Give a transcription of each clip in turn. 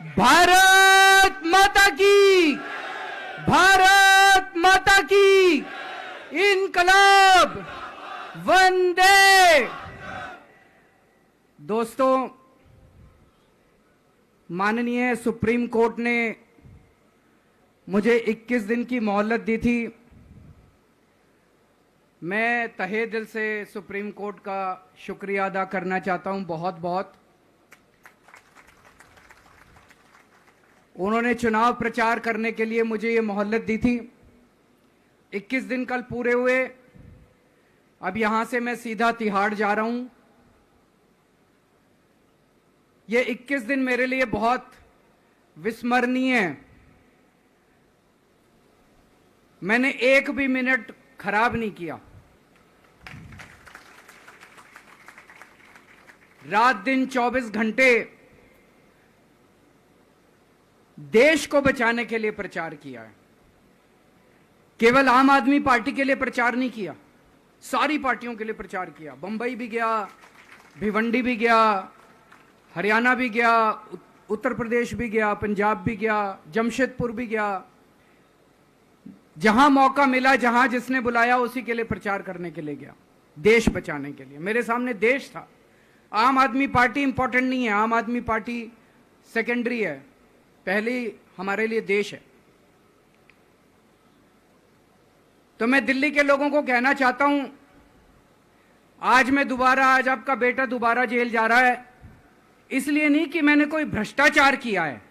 भारत माता की, भारत माता की, इनकलाब, वंदे। दोस्तों, माननीय सुप्रीम कोर्ट ने मुझे 21 दिन की मोहलत दी थी। मैं तहे दिल से सुप्रीम कोर्ट का शुक्रिया अदा करना चाहता हूं, बहुत बहुत। उन्होंने चुनाव प्रचार करने के लिए मुझे ये मोहलत दी थी। 21 दिन कल पूरे हुए। अब यहां से मैं सीधा तिहाड़ जा रहा हूं। ये 21 दिन मेरे लिए बहुत विस्मरणीय है। मैंने एक भी मिनट खराब नहीं किया। रात दिन 24 घंटे देश को बचाने के लिए प्रचार किया है। केवल आम आदमी पार्टी के लिए प्रचार नहीं किया, सारी पार्टियों के लिए प्रचार किया। बंबई भी गया, भिवंडी भी गया, हरियाणा भी गया, उत्तर प्रदेश भी गया, पंजाब भी गया, जमशेदपुर भी गया। जहां मौका मिला, जहां जिसने बुलाया, उसी के लिए प्रचार करने के लिए गया, देश बचाने के लिए। मेरे सामने देश था। आम आदमी पार्टी इंपॉर्टेंट नहीं है, आम आदमी पार्टी सेकेंडरी है, पहली हमारे लिए देश है। तो मैं दिल्ली के लोगों को कहना चाहता हूं, आज आपका बेटा दोबारा जेल जा रहा है, इसलिए नहीं कि मैंने कोई भ्रष्टाचार किया है,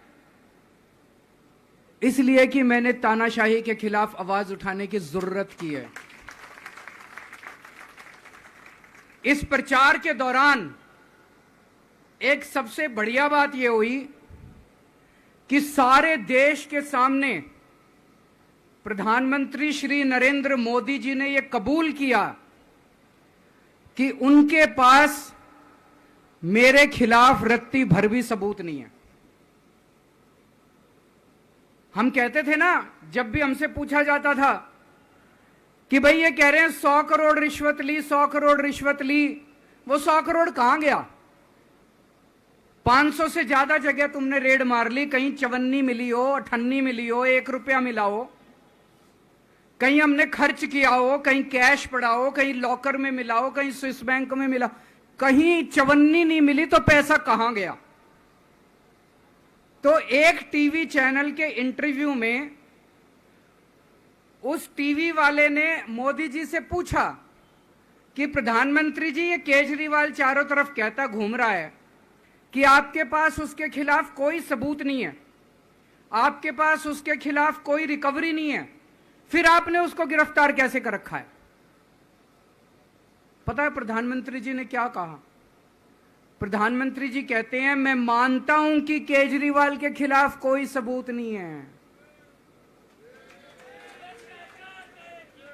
इसलिए कि मैंने तानाशाही के खिलाफ आवाज उठाने की जरूरत की है। इस प्रचार के दौरान एक सबसे बढ़िया बात यह हुई कि सारे देश के सामने प्रधानमंत्री श्री नरेंद्र मोदी जी ने यह कबूल किया कि उनके पास मेरे खिलाफ रत्ती भर भी सबूत नहीं है। हम कहते थे ना, जब भी हमसे पूछा जाता था कि भाई ये कह रहे हैं 100 करोड़ रिश्वत ली, 100 करोड़ रिश्वत ली, वो 100 करोड़ कहां गया? 500 से ज्यादा जगह तुमने रेड मार ली, कहीं चवन्नी मिली हो, अठन्नी मिली हो, 1 रुपया मिला हो, कहीं हमने खर्च किया हो, कहीं कैश पड़ा हो, कहीं लॉकर में मिला हो, कहीं स्विस बैंक में मिला, कहीं चवन्नी नहीं मिली, तो पैसा कहां गया? तो एक टीवी चैनल के इंटरव्यू में उस टीवी वाले ने मोदी जी से पूछा कि प्रधानमंत्री जी, ये केजरीवाल चारों तरफ कहता घूम रहा है कि आपके पास उसके खिलाफ कोई सबूत नहीं है, आपके पास उसके खिलाफ कोई रिकवरी नहीं है, फिर आपने उसको गिरफ्तार कैसे कर रखा है? पता है प्रधानमंत्री जी ने क्या कहा? प्रधानमंत्री जी कहते हैं, मैं मानता हूं कि केजरीवाल के खिलाफ कोई सबूत नहीं है,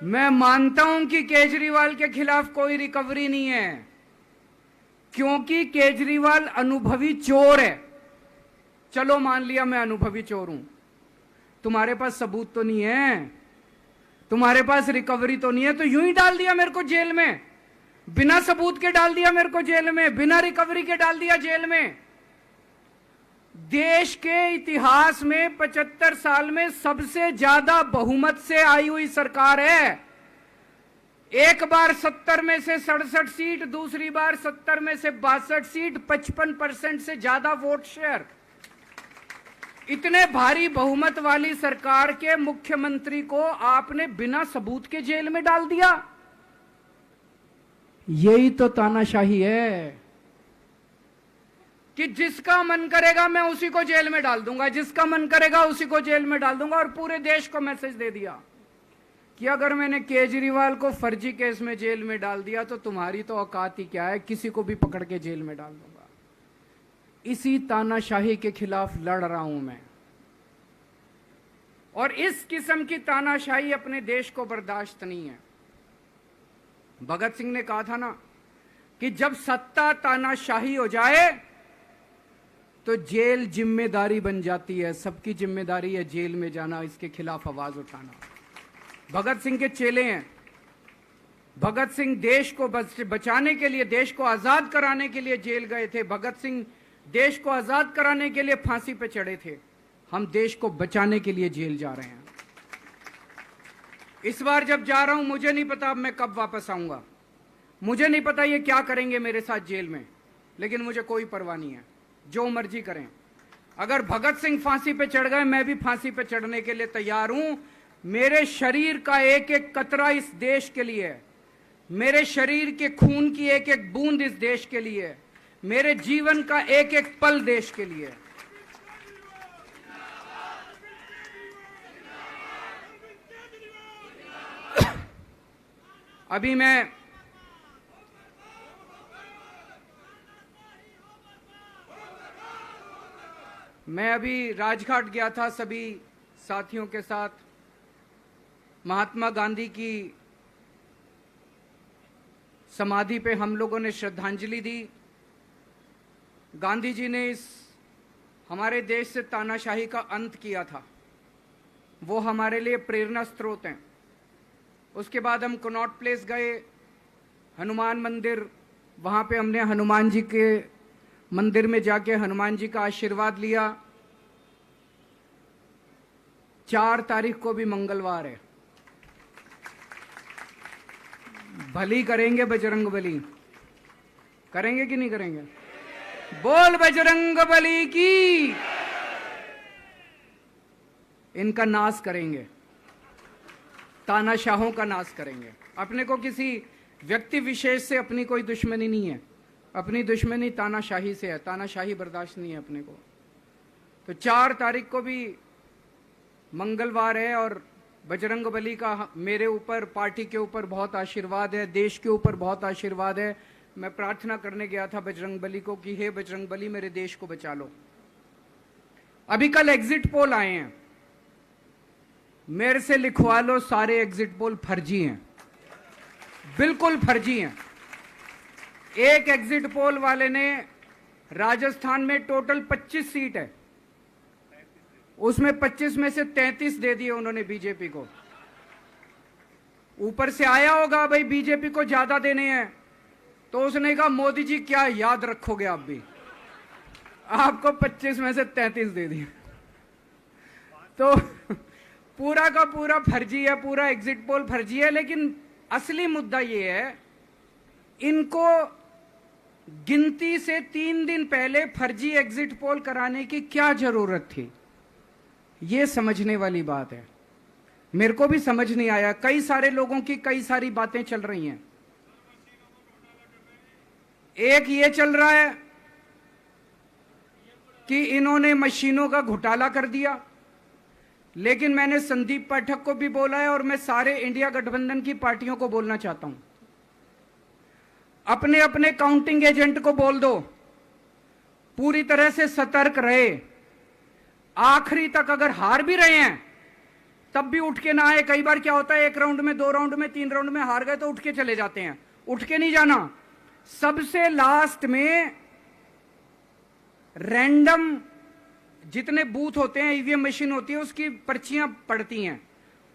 मैं मानता हूं कि केजरीवाल के खिलाफ कोई रिकवरी नहीं है, क्योंकि केजरीवाल अनुभवी चोर है। चलो मान लिया मैं अनुभवी चोर हूं, तुम्हारे पास सबूत तो नहीं है, तुम्हारे पास रिकवरी तो नहीं है, तो यूं ही डाल दिया मेरे को जेल में, बिना सबूत के डाल दिया मेरे को जेल में, बिना रिकवरी के डाल दिया जेल में। देश के इतिहास में 75 साल में सबसे ज्यादा बहुमत से आई हुई सरकार है। एक बार 70 में से 67 सीट, दूसरी बार 70 में से 62 सीट, 55% से ज्यादा वोट शेयर। इतने भारी बहुमत वाली सरकार के मुख्यमंत्री को आपने बिना सबूत के जेल में डाल दिया। यही तो तानाशाही है कि जिसका मन करेगा मैं उसी को जेल में डाल दूंगा, जिसका मन करेगा उसी को जेल में डाल दूंगा। और पूरे देश को मैसेज दे दिया कि अगर मैंने केजरीवाल को फर्जी केस में जेल में डाल दिया तो तुम्हारी तो औकात ही क्या है, किसी को भी पकड़ के जेल में डाल दूंगा। इसी तानाशाही के खिलाफ लड़ रहा हूं मैं, और इस किस्म की तानाशाही अपने देश को बर्दाश्त नहीं है। भगत सिंह ने कहा था ना कि जब सत्ता तानाशाही हो जाए तो जेल जिम्मेदारी बन जाती है, सबकी जिम्मेदारी है जेल में जाना, इसके खिलाफ आवाज उठाना। भगत सिंह के चेले हैं। भगत सिंह देश को बचाने के लिए, देश को आजाद कराने के लिए जेल गए थे। भगत सिंह देश को आजाद कराने के लिए फांसी पे चढ़े थे, हम देश को बचाने के लिए जेल जा रहे हैं। इस बार जब जा रहा हूं, मुझे नहीं पता अब मैं कब वापस आऊंगा, मुझे नहीं पता ये क्या करेंगे मेरे साथ जेल में, लेकिन मुझे कोई परवाह नहीं है, जो मर्जी करें। अगर भगत सिंह फांसी पे चढ़ गए, मैं भी फांसी पे चढ़ने के लिए तैयार हूं। मेरे शरीर का एक एक कतरा इस देश के लिए है, मेरे शरीर के खून की एक एक बूंद इस देश के लिए है, मेरे जीवन का एक एक पल देश के लिए है। अभी मैं अभी राजघाट गया था सभी साथियों के साथ। महात्मा गांधी की समाधि पे हम लोगों ने श्रद्धांजलि दी। गांधी जी ने इस हमारे देश से तानाशाही का अंत किया था, वो हमारे लिए प्रेरणा स्रोत हैं। उसके बाद हम कनॉट प्लेस गए, हनुमान मंदिर, वहाँ पे हमने हनुमान जी के मंदिर में जाके हनुमान जी का आशीर्वाद लिया। 4 तारीख को भी मंगलवार है, भली करेंगे बजरंग बली, करेंगे कि नहीं करेंगे? बोल बजरंग बली की। इनका नाश करेंगे, तानाशाहों का नाश करेंगे। अपने को किसी व्यक्ति विशेष से अपनी कोई दुश्मनी नहीं है, अपनी दुश्मनी तानाशाही से है, तानाशाही बर्दाश्त नहीं है अपने को। तो 4 तारीख को भी मंगलवार है और बजरंग बली का मेरे ऊपर, पार्टी के ऊपर बहुत आशीर्वाद है, देश के ऊपर बहुत आशीर्वाद है। मैं प्रार्थना करने गया था बजरंग बली को कि हे बजरंग बली, मेरे देश को बचा लो। अभी कल एग्जिट पोल आए हैं, मेरे से लिखवा लो, सारे एग्जिट पोल फर्जी हैं, बिल्कुल फर्जी हैं। एक एग्जिट पोल वाले ने राजस्थान में टोटल 25 सीट है, उसमें 25 में से 33 दे दिए उन्होंने बीजेपी को। ऊपर से आया होगा भाई बीजेपी को ज्यादा देने हैं, तो उसने कहा मोदी जी क्या याद रखोगे आप भी, आपको 25 में से 33 दे दिए। तो पूरा का पूरा फर्जी है, पूरा एग्जिट पोल फर्जी है। लेकिन असली मुद्दा ये है, इनको गिनती से 3 दिन पहले फर्जी एग्जिट पोल कराने की क्या जरूरत थी, ये समझने वाली बात है। मेरे को भी समझ नहीं आया, कई सारे लोगों की कई सारी बातें चल रही हैं। एक ये चल रहा है कि इन्होंने मशीनों का घोटाला कर दिया, लेकिन मैंने संदीप पाठक को भी बोला है और मैं सारे इंडिया गठबंधन की पार्टियों को बोलना चाहता हूं, अपने अपने काउंटिंग एजेंट को बोल दो, पूरी तरह से सतर्क रहे। आखिरी तक अगर हार भी रहे हैं तब भी उठ के ना आए। कई बार क्या होता है, 1 राउंड में, 2 राउंड में, 3 राउंड में हार गए तो उठ के चले जाते हैं, उठ के नहीं जाना। सबसे लास्ट में रैंडम जितने बूथ होते हैं, ईवीएम मशीन होती है, उसकी पर्चियां पड़ती हैं,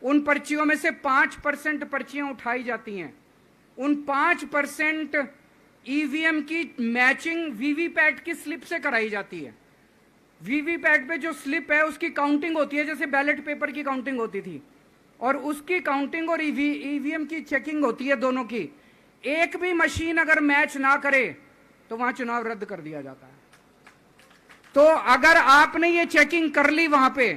उन पर्चियों में से 5% पर्चियां उठाई जाती हैं। उन 5% ईवीएम की मैचिंग वीवीपैट की स्लिप से कराई जाती है। वीवीपैट पे जो स्लिप है उसकी काउंटिंग होती है, जैसे बैलेट पेपर की काउंटिंग होती थी, और उसकी काउंटिंग और ईवीएम की चेकिंग होती है दोनों की। एक भी मशीन अगर मैच ना करे तो वहां चुनाव रद्द कर दिया जाता है। तो अगर आपने ये चेकिंग कर ली वहां पे,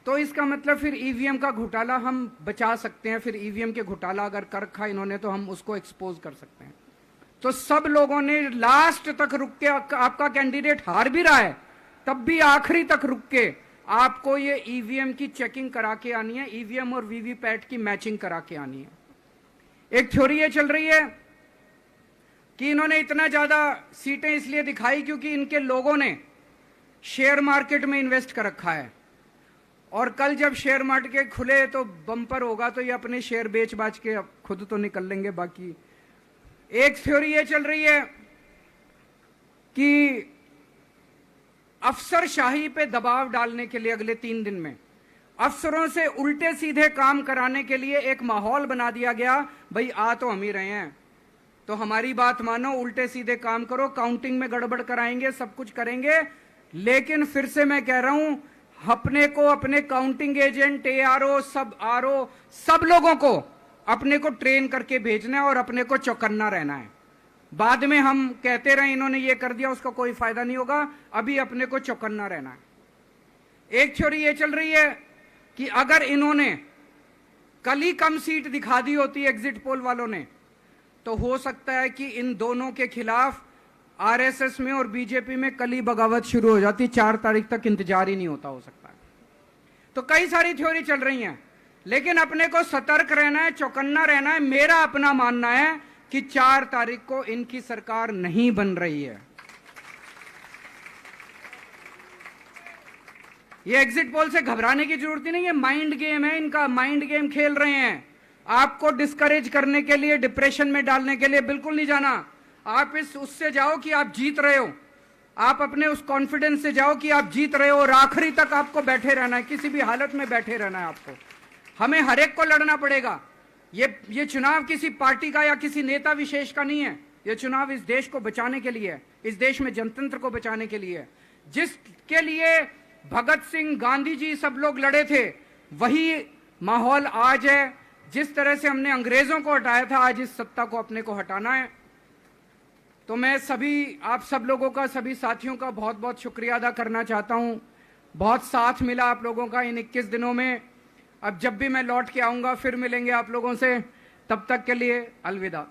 तो इसका मतलब फिर ईवीएम का घोटाला हम बचा सकते हैं। फिर ईवीएम के घोटाला अगर कर रखा इन्होंने तो हम उसको एक्सपोज कर सकते हैं। तो सब लोगों ने लास्ट तक रुक के, आपका कैंडिडेट हार भी रहा है तब भी आखिरी तक रुक के आपको ये ईवीएम की चेकिंग करा के आनी है, ईवीएम और वीवीपैट की मैचिंग करा के आनी है। एक थ्योरी ये चल रही है कि इन्होंने इतना ज्यादा सीटें इसलिए दिखाई क्योंकि इनके लोगों ने शेयर मार्केट में इन्वेस्ट कर रखा है, और कल जब शेयर मार्केट खुले तो बम्पर होगा, तो ये अपने शेयर बेच बाच के खुद तो निकल लेंगे। बाकी एक थ्योरी ये चल रही है कि अफसरशाही पे दबाव डालने के लिए अगले 3 दिन में अफसरों से उल्टे सीधे काम कराने के लिए एक माहौल बना दिया गया। भाई आ तो हम ही रहे हैं, तो हमारी बात मानो, उल्टे सीधे काम करो, काउंटिंग में गड़बड़ कराएंगे, सब कुछ करेंगे, लेकिन फिर से मैं कह रहा हूं, अपने को, अपने काउंटिंग एजेंट, एआरओ, सब आरओ, सब लोगों को अपने को ट्रेन करके भेजना है और अपने को चौकन्ना रहना है। बाद में हम कहते रहे इन्होंने ये कर दिया, उसका कोई फायदा नहीं होगा, अभी अपने को चौकन्ना रहना है। एक थ्योरी ये चल रही है कि अगर इन्होंने कल ही कम सीट दिखा दी होती एग्जिट पोल वालों ने, तो हो सकता है कि इन दोनों के खिलाफ आरएसएस में और बीजेपी में कल ही बगावत शुरू हो जाती, 4 तारीख तक इंतजार ही नहीं होता, हो सकता है। तो कई सारी थ्योरी चल रही हैं, लेकिन अपने को सतर्क रहना है, चौकन्ना रहना है। मेरा अपना मानना है कि 4 तारीख को इनकी सरकार नहीं बन रही है। ये एग्जिट पोल से घबराने की जरूरत ही नहीं है, माइंड गेम है इनका, माइंड गेम खेल रहे हैं। आपको डिस्करेज करने के लिए, डिप्रेशन में डालने के लिए बिल्कुल नहीं जाना। आप उससे जाओ कि आप जीत रहे हो, आप अपने उस कॉन्फिडेंस से जाओ कि आप जीत रहे हो, और आखिरी तक आपको बैठे रहना है, किसी भी हालत में बैठे रहना है आपको। हमें हर एक को लड़ना पड़ेगा। ये चुनाव किसी पार्टी का या किसी नेता विशेष का नहीं है, ये चुनाव इस देश को बचाने के लिए है, इस देश में जनतंत्र को बचाने के लिए है। जिसके लिए भगत सिंह, गांधी जी, सब लोग लड़े थे, वही माहौल आज है। जिस तरह से हमने अंग्रेजों को हटाया था, आज इस सत्ता को अपने को हटाना है। तो मैं सभी आप सब लोगों का, सभी साथियों का बहुत बहुत शुक्रिया अदा करना चाहता हूं। बहुत साथ मिला आप लोगों का इन 21 दिनों में। अब जब भी मैं लौट के आऊंगा फिर मिलेंगे आप लोगों से, तब तक के लिए अलविदा।